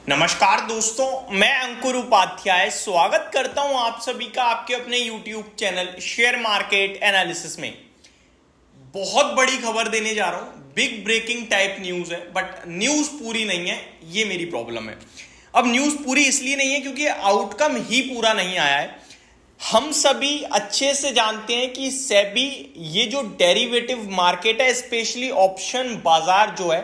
नमस्कार दोस्तों, मैं अंकुर उपाध्याय स्वागत करता हूं आप सभी का आपके अपने YouTube channel share market analysis में। बहुत बड़ी खबर देने जा रहा हूं, बिग ब्रेकिंग टाइप न्यूज है, बट न्यूज पूरी नहीं है, ये मेरी प्रॉब्लम है। अब न्यूज पूरी इसलिए नहीं है क्योंकि आउटकम ही पूरा नहीं आया है। हम सभी अच्छे से जानते हैं कि सेबी ये जो डेरिवेटिव मार्केट है, स्पेशली ऑप्शन बाजार जो है,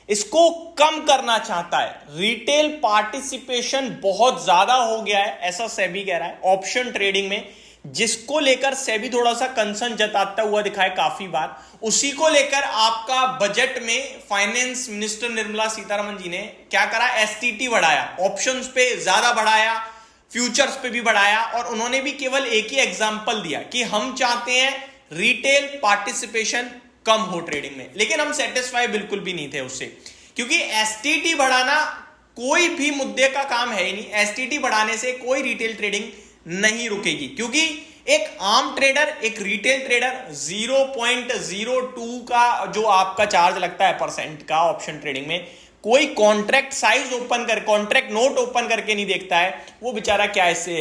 इसको कम करना चाहता है। रिटेल पार्टिसिपेशन बहुत ज्यादा हो गया है, ऐसा सेबी कह रहा है ऑप्शन ट्रेडिंग में, जिसको लेकर सेबी थोड़ा सा कंसर्न जताता हुआ दिखा है काफी बार। उसी को लेकर आपका बजट में फाइनेंस मिनिस्टर निर्मला सीतारमण जी ने क्या करा, एसटीटी बढ़ाया, ऑप्शंस पे ज्यादा बढ़ाया, फ्यूचर्स पे भी बढ़ाया, और उन्होंने भी केवल एक ही एग्जांपल दिया कि हम चाहते हैं रिटेल पार्टिसिपेशन कम हो ट्रेडिंग में। लेकिन हम सेटिस्फाई बिल्कुल भी नहीं थे उससे, क्योंकि एसटीटी बढ़ाना कोई भी मुद्दे का काम है ही नहीं। एसटीटी बढ़ाने से कोई रिटेल ट्रेडिंग नहीं रुकेगी, क्योंकि एक आम ट्रेडर, एक रिटेल ट्रेडर 0.02 का जो आपका चार्ज लगता है परसेंट का ऑप्शन ट्रेडिंग में, कोई कॉन्ट्रैक्ट साइज ओपन कर, कॉन्ट्रैक्ट नोट ओपन करके नहीं देखता है। वो बेचारा क्या इससे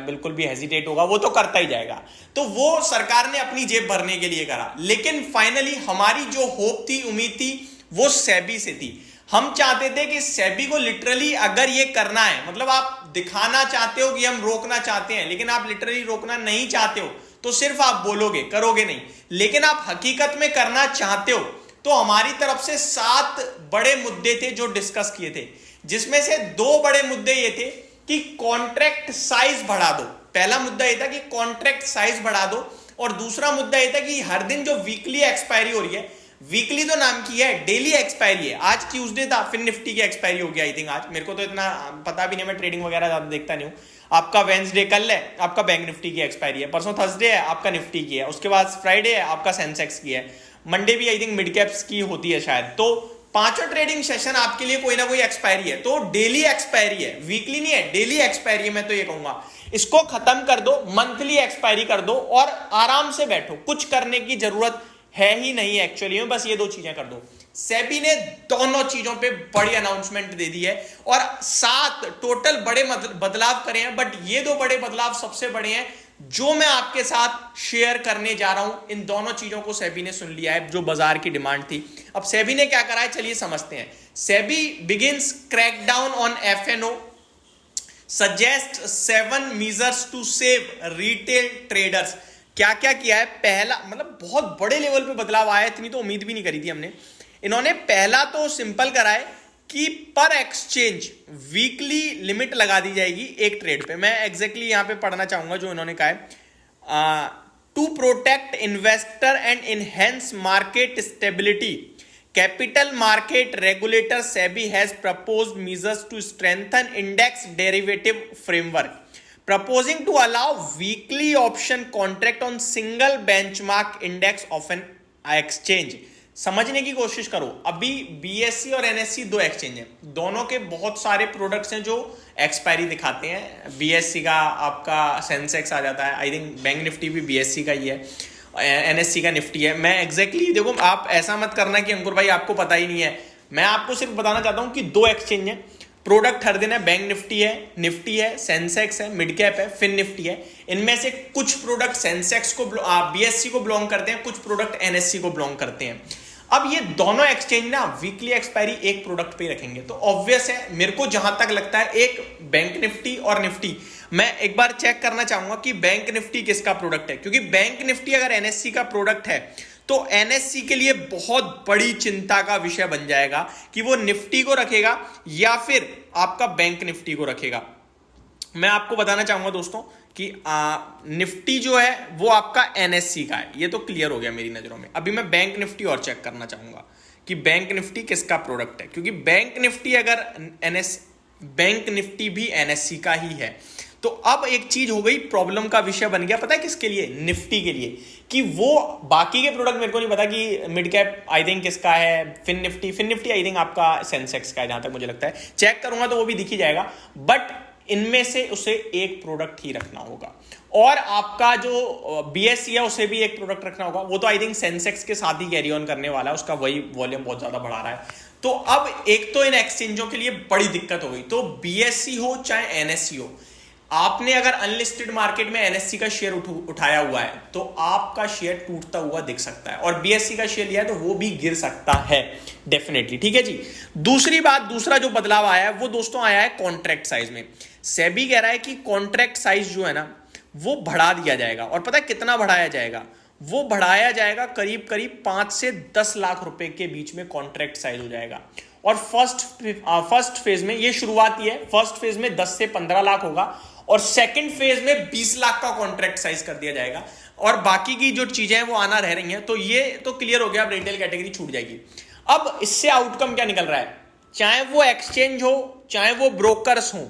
बिल्कुल भी हेजिटेट होगा, वो तो करता ही जाएगा। तो वो सरकार ने अपनी जेब भरने के लिए करा। लेकिन फाइनली हमारी जो होप थी, उम्मीद थी, वो सेबी से थी। हम चाहते थे कि सेबी को लिटरली अगर ये करना है, मतलब आप दिखाना चाहते हो कि हम रोकना चाहते हैं, लेकिन आप लिटरली रोकना नहीं चाहते हो, तो सिर्फ आप बोलोगे, करोगे नहीं। लेकिन आप हकीकत में करना चाहते हो, तो हमारी तरफ से 7 बड़े मुद्दे थे जो डिस्कस किए थे, जिसमें से 2 बड़े मुद्दे ये थे कि कॉन्ट्रैक्ट साइज बढ़ा दो। पहला मुद्दा ये था कि कॉन्ट्रैक्ट साइज बढ़ा दो, और दूसरा मुद्दा ये था कि हर दिन जो वीकली एक्सपायरी हो रही है, वीकली तो नाम की है, डेली एक्सपायरी है। आज ट्यूसडे था, फिर निफ्टी की एक्सपायरी हो गया आई थिंक आज, मेरे को तो इतना पता भी नहीं, मैं ट्रेडिंग वगैरह ज्यादा देखता नहीं हूं। आपका वेंसडे कल है, आपका बैंक निफ्टी की एक्सपायरी है, परसों थर्सडे है, आपका निफ्टी की है, उसके बाद फ्राइडे है, आपका सेंसेक्स की है, मंडे भी आई थिंक मिड कैप्स की होती है शायद। तो 5 ट्रेडिंग सेशन आपके लिए कोई ना कोई एक्सपायरी है। तो डेली एक्सपायरी है, वीकली नहीं है, डेली एक्सपायरी है। मैं तो ये कहूंगा इसको खत्म कर दो, मंथली एक्सपायरी कर दो, और आराम से बैठो, कुछ करने की जरूरत है ही नहीं एक्चुअली में, बस ये 2 चीजें कर दो। सेबी ने दोनों चीजों पे बड़ी अनाउंसमेंट दे दी है, और 7 टोटल बड़े बदलाव करे हैं, बट ये 2 बड़े बदलाव सबसे बड़े हैं जो मैं आपके साथ शेयर करने जा रहा हूं। इन दोनों चीजों को सेबी ने सुन लिया है, जो बाजार की डिमांड थी। अब सेबी ने क्या करा है, चलिए समझते हैं। SEBI begins crackdown on FNO, suggest 7 measures to save retail traders. क्या क्या किया है? पहला, मतलब बहुत बड़े लेवल पे बदलाव आया है, इतनी तो उम्मीद भी नहीं करी थी हमने। इन्होंने पहला तो सिंपल करा है कि पर एक्सचेंज वीकली लिमिट लगा दी जाएगी एक ट्रेड पे। मैं एग्जैक्टली यहां पे पढ़ना चाहूंगा जो इन्होंने कहा है, to protect investor and enhance market stability, capital market regulator SEBI has proposed measures to strengthen index derivative framework, proposing to allow weekly option contract on single benchmark index of an exchange। समझने की कोशिश करो, अभी BSc और NSC 2 exchange हैं, दोनों के बहुत सारे प्रोडक्ट्स हैं जो एक्सपायरी दिखाते हैं। बीएससी का आपका सेंसेक्स आ जाता है, आई थिंक बैंक निफ्टी भी बीएससी का ही है, एनएससी का निफ्टी है। मैं एग्जैक्टली देखो, आप ऐसा मत करना कि अंकुर भाई आपको पता ही नहीं है, मैं आपको सिर्फ बताना चाहता हूं कि 2 एक्सचेंज है, प्रोडक्ट हर दिन है, बैंक निफ्टी है, सेंसेक्स है, मिड कैप है, फिन निफ्टी है। इनमें से कुछ प्रोडक्ट सेंसेक्स को, बीएससी को बिलोंग करते हैं, कुछ प्रोडक्ट एनएससी को बिलोंग करते हैं। अब ये दोनों एक्सचेंज ना वीकली एक्सपायरी एक प्रोडक्ट पे रखेंगे, तो ऑब्वियस है, मेरे को जहां तक लगता है, एक बैंक निफ्टी और निफ्टी, मैं एक बार चेक करना चाहूंगा कि बैंक निफ्टी किसका प्रोडक्ट है, क्योंकि बैंक निफ्टी अगर एनएससी का प्रोडक्ट है तो एनएससी के लिए बहुत बड़ी चिंता का विषय बन जाएगा कि वो निफ्टी को रखेगा या फिर आपका बैंक निफ्टी को रखेगा। मैं आपको बताना चाहूंगा दोस्तों कि निफ्टी जो है वो आपका एनएससी का है, ये तो क्लियर हो गया मेरी नजरों में। अभी मैं बैंक निफ्टी और चेक करना चाहूंगा कि बैंक निफ्टी किसका प्रोडक्ट है, क्योंकि बैंक निफ्टी अगर बैंक निफ्टी भी एनएससी का ही है, तो अब एक चीज हो गई, प्रॉब्लम का विषय बन गया, पता है किसके लिए? निफ्टी के लिए, कि वो बाकी के प्रोडक्ट मेरे को नहीं पता कि मिड कैप आई थिंक किसका है, फिन निफ्टी आई थिंक आपका सेंसेक्स का है, जहां तक मुझे लगता है, चेक करूंगा तो वो भी दिख ही जाएगा। बट इनमें से उसे एक प्रोडक्ट ही रखना होगा, और आपका जो बीएससी है उसे भी एक प्रोडक्ट रखना होगा। वो तो आई थिंक सेंसेक्स के साथ ही कैरी ऑन करने वाला है, उसका वही वॉल्यूम बहुत ज्यादा बढ़ा रहा है। तो अब एक तो इन एक्सचेंजों के लिए बड़ी दिक्कत हो गई। तो बीएससी हो चाहे एनएससी हो, आपने अगर अनलिस्टेड मार्केट में एनएससी का शेयर उठाया हुआ है तो आपका शेयर टूटता हुआ दिख सकता है, और बीएससी का शेयर लिया है तो वो भी गिर सकता है डेफिनेटली। ठीक है जी। दूसरी बात, दूसरा जो बदलाव आया है वो दोस्तों आया है कॉन्ट्रैक्ट साइज में। सेबी कह रहा है कि कॉन्ट्रैक्ट साइज जो है ना वो बढ़ा दिया जाएगा, और पता है कितना बढ़ाया जाएगा? वो बढ़ाया जाएगा करीब करीब 5 से 10 लाख रुपए के बीच में कॉन्ट्रैक्ट साइज हो जाएगा। और फर्स्ट फेज में, ये शुरुआत ही है, फर्स्ट फेज में 10 से 15 लाख होगा, और सेकंड फेज में 20 लाख का कॉन्ट्रैक्ट साइज कर दिया जाएगा, और बाकी की जो चीजें हैं वो आना रह रही हैं। तो ये तो क्लियर हो गया, अब रिटेल कैटेगरी छूट जाएगी। अब इससे आउटकम क्या निकल रहा है? चाहे वो एक्सचेंज हो चाहे वो ब्रोकर्स हो,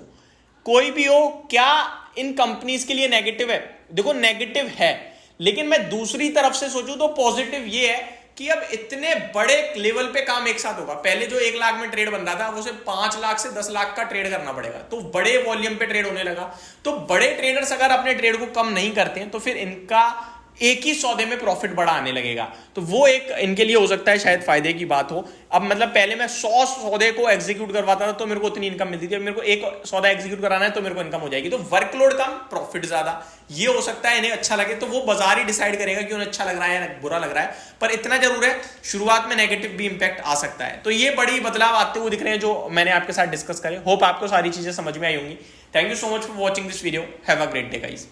कोई भी हो, क्या इन कंपनीज के लिए नेगेटिव है? देखो नेगेटिव है, लेकिन मैं दूसरी तरफ से सोचूं तो पॉजिटिव ये है कि अब इतने बड़े लेवल पे काम एक साथ होगा। पहले जो 1 लाख में ट्रेड बन रहा था वो सिर्फ 5 लाख से 10 लाख का ट्रेड करना पड़ेगा, तो बड़े वॉल्यूम पे ट्रेड होने लगा। तो बड़े ट्रेडर्स अगर अपने ट्रेड को कम नहीं करते हैं तो फिर इनका एक ही सौदे में प्रॉफिट बड़ा आने लगेगा, तो वो एक इनके लिए हो सकता है शायद फायदे की बात हो। अब मतलब पहले मैं 100 सौदे को एग्जीक्यूट करवाता था तो मेरे को उतनी इनकम मिलती थी, अब मेरे को एक सौदा एग्जीक्यूट कराना है तो मेरे को इनकम हो जाएगी। तो वर्कलोड कम, प्रॉफिट ज्यादा, ये हो सकता है इन्हें अच्छा लगे। तो वो बाजार ही डिसाइड करेगा कि उन्हें अच्छा लग रहा है या बुरा लग रहा है, पर इतना जरूर है शुरुआत में नेगेटिव भी इंपैक्ट आ सकता है। तो ये बड़ी बदलाव आते हुए दिख रहे हैं जो मैंने आपके साथ डिस्कस करे। होप आपको सारी चीजें समझ में आई होंगी। Thank you so much for watching this video. Have a great day guys.